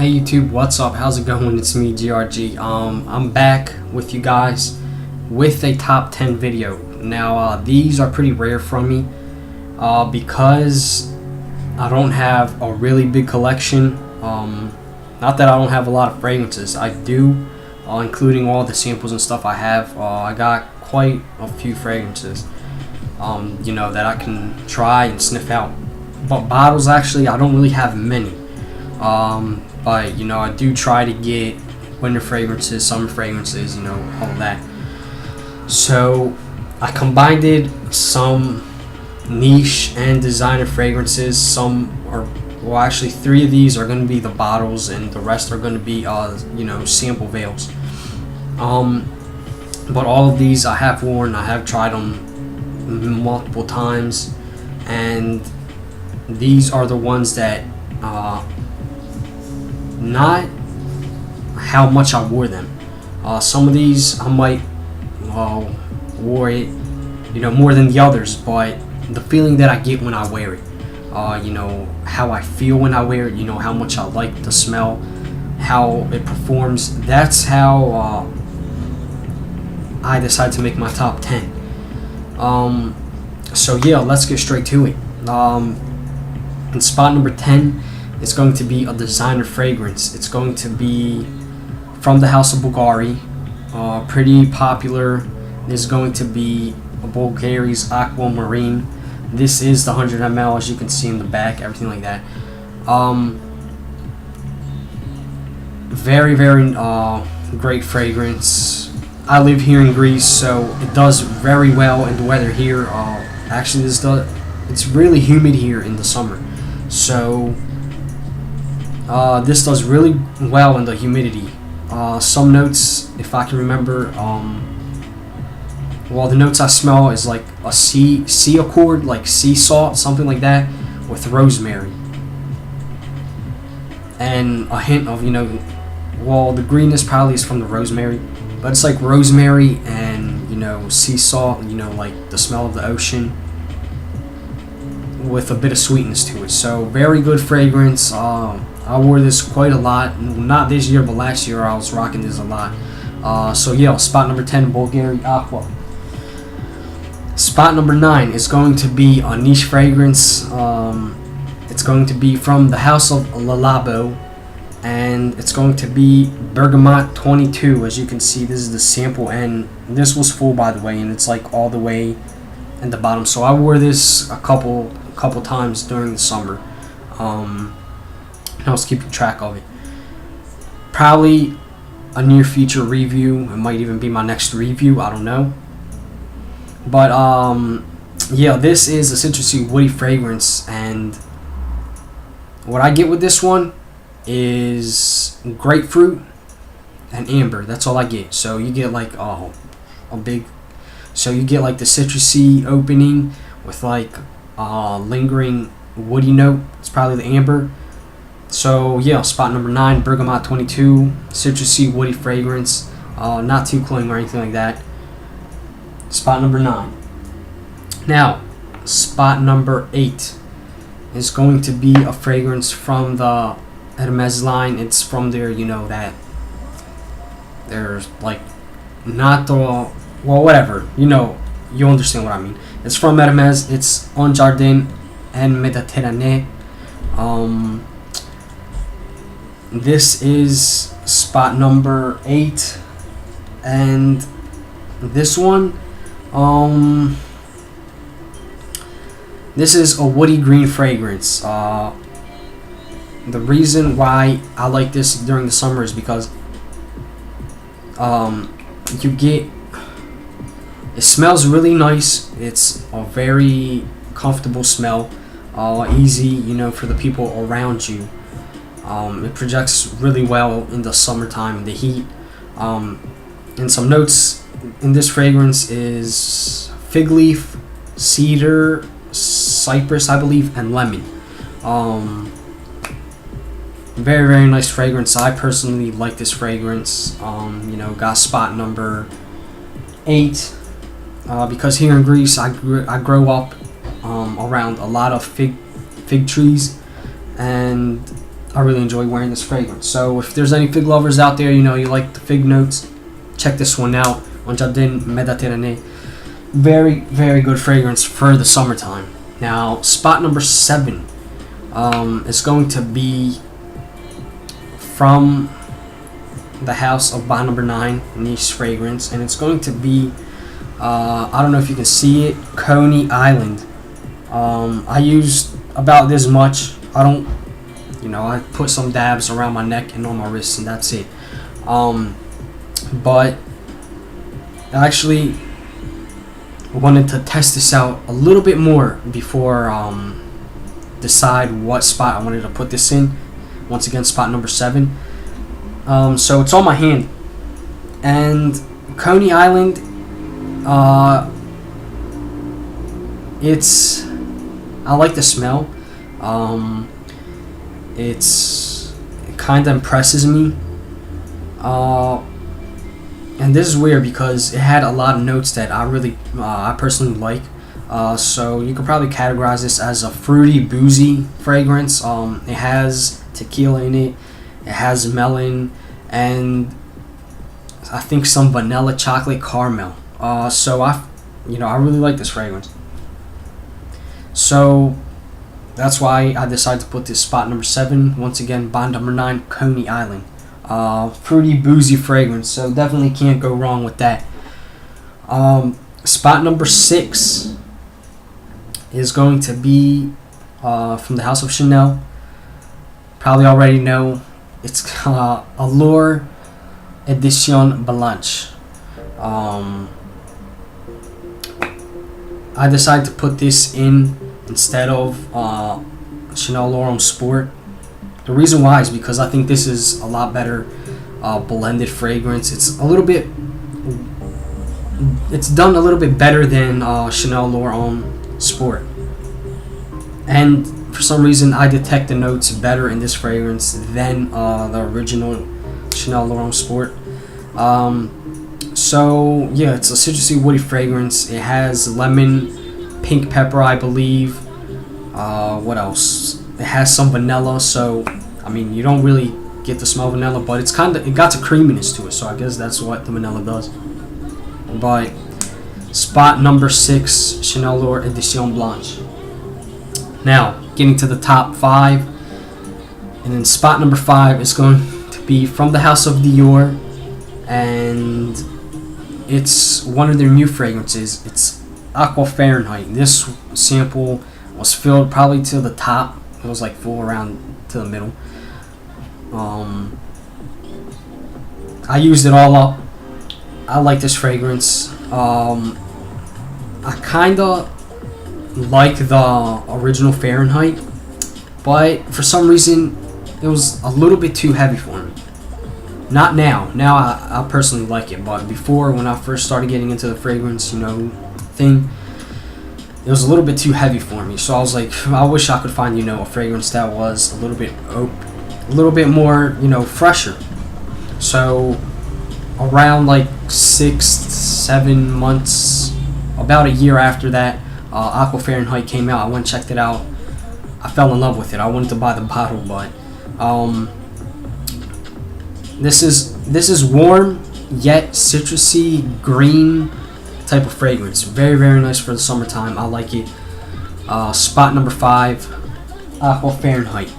Hey YouTube, what's up? How's it going? It's me, GRG. I'm back with you guys with a top 10 video. Now, these are pretty rare from me because I don't have a really big collection. Not that I don't have a lot of fragrances. I do, including all the samples and stuff I have. I got quite a few fragrances, that I can try and sniff out. But bottles, actually, I don't really have many. But I do try to get winter fragrances, summer fragrances, all of that. So I combined some niche and designer fragrances. Actually 3 of these are going to be the bottles, and the rest are going to be sample veils. But all of these I have worn. I have tried them multiple times, and these are the ones that not how much I wore them. Some of these I might wore it more than the others, but the feeling that I get when I wear it, how I feel when I wear it, how much I like the smell, how it performs, that's how I decided to make my top 10. So yeah, let's get straight to it. In spot number 10, it's going to be a designer fragrance. It's going to be from the House of Bulgari. Pretty popular. This is going to be Bulgari's Aquamarine. This is the 100 ml, as you can see in the back, everything like that. Very, very great fragrance. I live here in Greece, so it does very well in the weather here. Actually, it's really humid here in the summer, so this does really well in the humidity. Some notes, if I can remember, the notes I smell is like a sea accord, like sea salt, something like that, with rosemary, and a hint of the greenness probably is from the rosemary, but it's like rosemary and sea salt, like the smell of the ocean, with a bit of sweetness to it. So very good fragrance. I wore this quite a lot. Not this year, but last year I was rocking this a lot. So yeah, spot number 10, Bulgari Aqua. Spot number 9 is going to be a niche fragrance. It's going to be from the House of Le Labo, and it's going to be Bergamot 22. As you can see, this is the sample, and this was full, by the way, and it's like all the way in the bottom. So I wore this a couple times during the summer. I was keeping track of it. Probably a near future review. It might even be my next review. I don't know. But yeah, this is a citrusy, woody fragrance, and what I get with this one is grapefruit and amber. That's all I get. So you get like so you get like the citrusy opening with like lingering woody note. It's probably the amber. So yeah, spot number 9, Bergamot 22, citrusy, woody fragrance, not too cloying or anything like that. Spot number 9. Now, spot number 8 is going to be a fragrance from the Hermes line. It's from their, that there's like not the whatever. You understand what I mean. It's from Hermes. It's Un Jardin and Méditerranée. This is spot number 8, and this one, this is a woody green fragrance. The reason why I like this during the summer is because it smells really nice. It's a very comfortable smell, easy, for the people around you. It projects really well in the summertime in the heat. And some notes in this fragrance is fig leaf, cedar, cypress, I believe, and lemon. Very, very nice fragrance. I personally like this fragrance. Got spot number 8 because here in Greece I grow up around a lot of fig trees, and I really enjoy wearing this fragrance. So if there's any fig lovers out there, you like the fig notes, check this one out. Un Jardin Méditerranée. Very, very good fragrance for the summertime. Now, spot number 7 is going to be from the house of Bond Number 9, Niche Fragrance, and it's going to be, I don't know if you can see it, Coney Island. I used about this much. I put some dabs around my neck and on my wrists, and that's it. But I actually wanted to test this out a little bit more before decide what spot I wanted to put this in. Once again, spot number 7. So it's on my hand, and Coney Island, I like the smell. It kind of impresses me. And this is weird because it had a lot of notes that I personally like. So you could probably categorize this as a fruity, boozy fragrance. It has tequila in it. It has melon, and I think some vanilla chocolate caramel. So I really like this fragrance. So that's why I decided to put this spot number 7. Once again, Bond Number 9, Coney Island. Fruity, boozy fragrance. So definitely can't go wrong with that. Spot number 6 is going to be from the House of Chanel. Probably already know. It's Allure Edition Blanche. I decided to put this in instead of Chanel L'Homme Sport. The reason why is because I think this is a lot better blended fragrance. It's done a little bit better than Chanel L'Homme Sport. And for some reason, I detect the notes better in this fragrance than the original Chanel L'Homme Sport. So yeah, it's a citrusy, woody fragrance. It has lemon, pink pepper, I believe. What else? It has some vanilla. So I mean, you don't really get to smell vanilla, but it got a creaminess to it. So I guess that's what the vanilla does. But spot number 6, Chanel L'Or Edition Blanche. Now, getting to the top 5, and then spot number 5 is going to be from the House of Dior, and it's one of their new fragrances. It's Aqua Fahrenheit. This sample was filled probably to the top. It was like full around to the middle. I used it all up. I like this fragrance. I kinda like the original Fahrenheit, but for some reason it was a little bit too heavy for me. Not now. Now I personally like it, but before, when I first started getting into the fragrance, thing, it was a little bit too heavy for me. So I was like, I wish I could find, a fragrance that was a little bit more, fresher. So around like 6-7 months, about a year after that, Aqua Fahrenheit came out. I went and checked it out. I fell in love with it. I wanted to buy the bottle, but this is warm yet citrusy green type of fragrance. Very, very nice for the summertime. I like it. Spot number 5, Aqua Fahrenheit.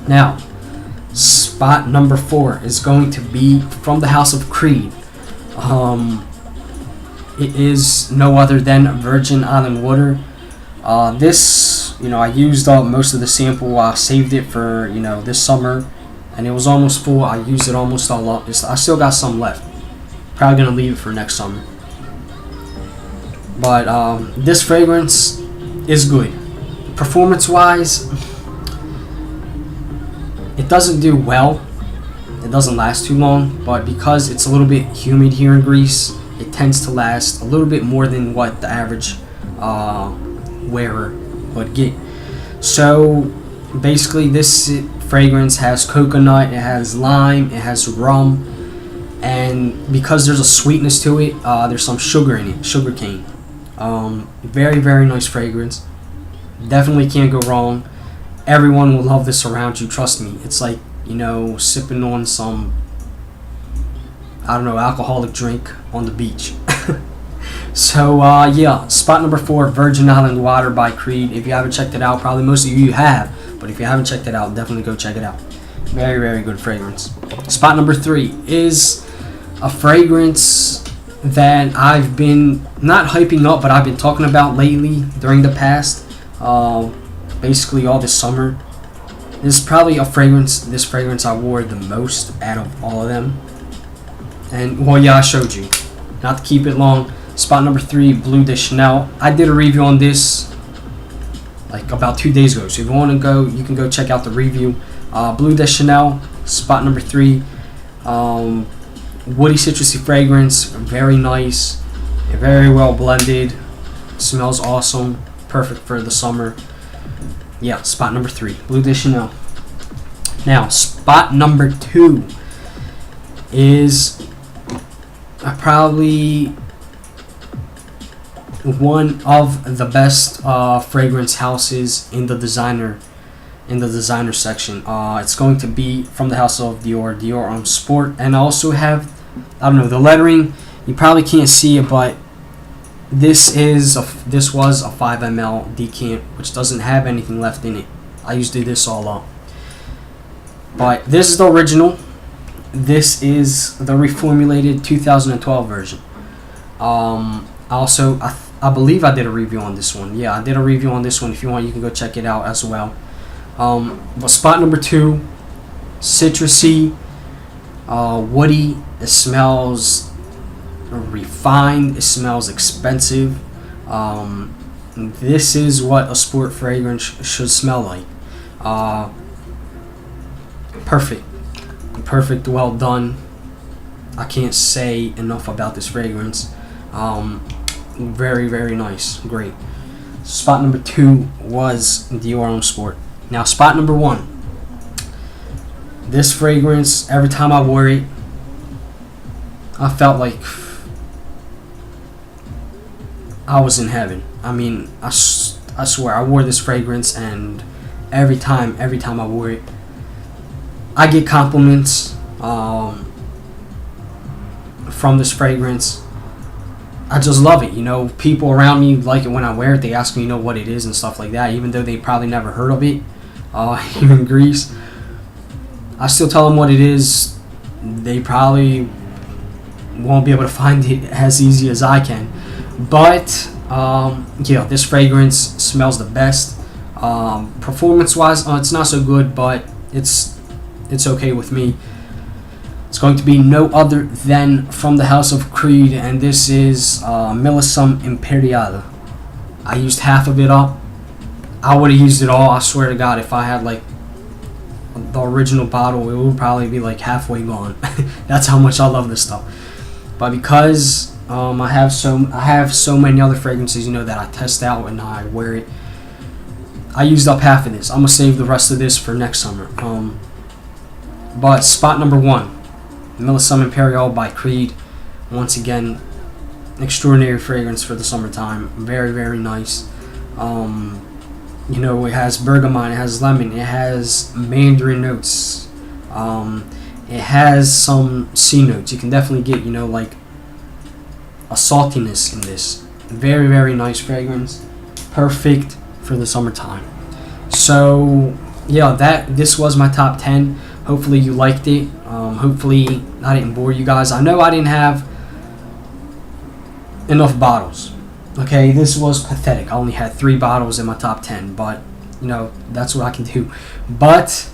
Now, spot number 4 is going to be from the House of Creed. It is no other than Virgin Island Water. This, I used up most of the sample. I saved it for, this summer, and it was almost full. I used it almost all up. I still got some left. Probably gonna leave it for next summer. But this fragrance is good. Performance-wise, it doesn't do well. It doesn't last too long, but because it's a little bit humid here in Greece, it tends to last a little bit more than what the average wearer would get. So basically, this fragrance has coconut, it has lime, it has rum, and because there's a sweetness to it, there's some sugar in it, sugar cane. Very, very nice fragrance. Definitely can't go wrong. everyone will love this around you. Trust me. It's like, you know, sipping on some, I don't know, alcoholic drink on the beach. So, yeah, spot number 4, Virgin Island Water by Creed. If you haven't checked it out, probably most of you have, but if you haven't checked it out, definitely go check it out. Very, very good fragrance. Spot number 3 is a fragrance that I've been not hyping up, but I've been talking about lately during the past, basically all this summer. This is probably this fragrance I wore the most out of all of them. And, well, yeah, I showed you. Not to keep it long, spot number 3, Bleu de Chanel. I did a review on this like about 2 days ago. So if you want to go, you can go check out the review. Bleu de Chanel, spot number 3. Woody citrusy fragrance, very nice, very well blended, smells awesome, perfect for the summer. Yeah, spot number 3, Bleu de Chanel. Now, spot number 2 is probably one of the best fragrance houses in the designer section. It's going to be from the house of Dior Homme Sport, and I also have, I don't know, the lettering. You probably can't see it, but this was a 5 ml decant, which doesn't have anything left in it. I used to do this all up, but this is the original. This is the reformulated 2012 version. Also, I believe I did a review on this one. Yeah, I did a review on this one. If you want, you can go check it out as well. But spot number 2, citrusy, woody. It smells refined. It smells expensive. This is what a sport fragrance should smell like. Perfect, well done. I can't say enough about this fragrance. Very, very nice, great. Spot number 2 was Dior Homme Sport. Now, spot number 1. This fragrance, every time I wore it, I felt like I was in heaven. I mean, I swear, I wore this fragrance, and every time I wore it, I get compliments from this fragrance. I just love it. You know, people around me like it when I wear it. They ask me, you know, what it is and stuff like that, even though they probably never heard of it. Here in Greece, I still tell them what it is. They probably won't be able to find it as easy as I can. But yeah, this fragrance smells the best. Performance-wise, it's not so good, but it's okay with me. It's going to be no other than from the house of Creed, and this is Millésime Impérial. I used half of it up. I would have used it all. I swear to God, if I had like the original bottle, it would probably be like halfway gone. That's how much I love this stuff. But because I have so many other fragrances, you know, that I test out and I wear it, I used up half of this. I'm gonna save the rest of this for next summer. But spot number 1, Millésime Impérial by Creed. Once again, extraordinary fragrance for the summertime. Very, very nice. You know, it has bergamot, it has lemon, it has mandarin notes, it has some C notes. You can definitely get, you know, like a saltiness in this. Very, very nice fragrance. Perfect for the summertime. So yeah, this was my top 10. Hopefully you liked it. Hopefully I didn't bore you guys. I know I didn't have enough bottles. Okay, this was pathetic. I only had 3 bottles in my top 10, but you know, that's what I can do. But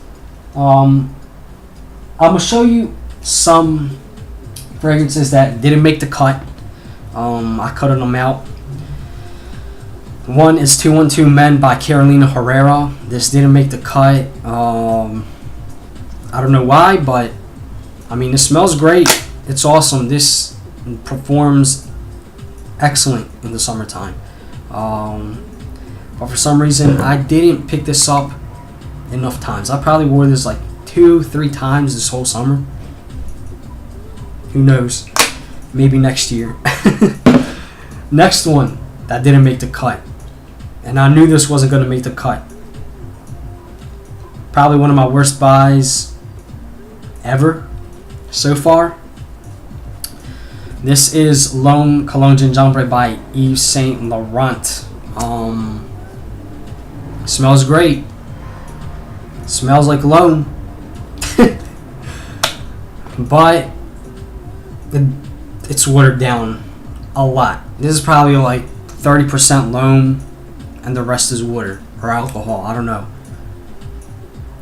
I'm gonna show you some fragrances that didn't make the cut. I cut them out. One is 212 Men by Carolina Herrera. This didn't make the cut. I don't know why, but I mean, it smells great. It's awesome. This performs excellent in the summertime. But for some reason, I didn't pick this up enough times. I probably wore this like 2-3 times this whole summer. Who knows? Maybe next year. Next one that didn't make the cut, and I knew this wasn't going to make the cut. Probably one of my worst buys ever so far. This is L'Homme Cologne Gingembre by Yves Saint Laurent. Smells great. Smells like L'Homme. But it's watered down a lot. This is probably like 30% L'Homme and the rest is water or alcohol. I don't know.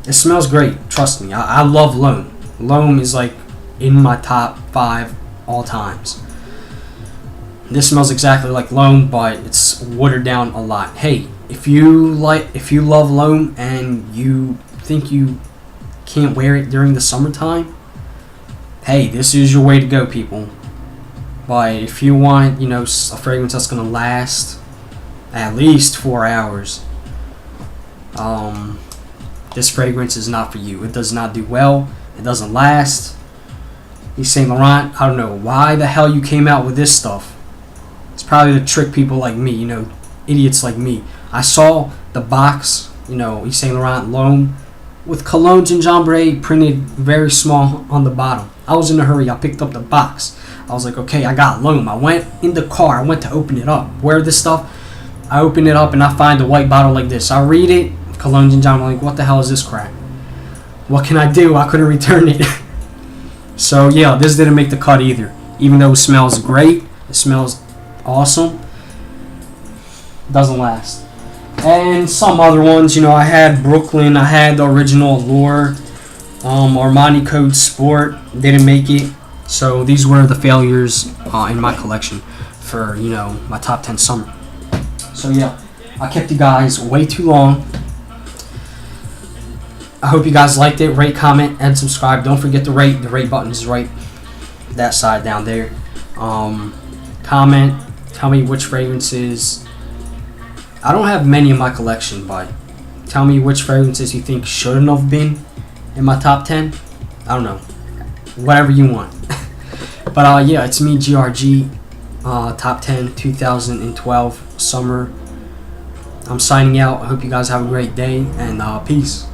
It smells great. Trust me. I love L'Homme. L'Homme is like in my top 5 all times. This smells exactly like L'Homme, but it's watered down a lot. Hey, if you love L'Homme and you think you can't wear it during the summertime, hey, this is your way to go, people. But if you want, a fragrance that's gonna last at least 4 hours, this fragrance is not for you. It does not do well. It doesn't last. Yves Saint Laurent, I don't know why the hell you came out with this stuff. It's probably to trick people like me, idiots like me. I saw the box, Yves Saint Laurent L'Homme with Cologne Gingembre printed very small on the bottom. I was in a hurry. I picked up the box. I was like, okay, I got L'Homme. I went in the car. I went to open it up. Wear this stuff. I open it up and I find a white bottle like this. I read it, Cologne Gingembre. I'm like, what the hell is this crap? What can I do? I couldn't return it. So yeah, this didn't make the cut either. Even though it smells great, it smells awesome, doesn't last. And some other ones, I had Brooklyn, I had the original Allure, Armani Code Sport, didn't make it. So these were the failures in my collection for, my top 10 summer. So yeah, I kept you guys way too long. I hope you guys liked it. Rate, comment, and subscribe. Don't forget to rate. The rate button is right that side down there. Comment. Tell me which fragrances. I don't have many in my collection, but tell me which fragrances you think shouldn't have been in my top 10. I don't know. Whatever you want. But yeah, it's me, GRG. Top 10 2012 summer. I'm signing out. I hope you guys have a great day, and peace.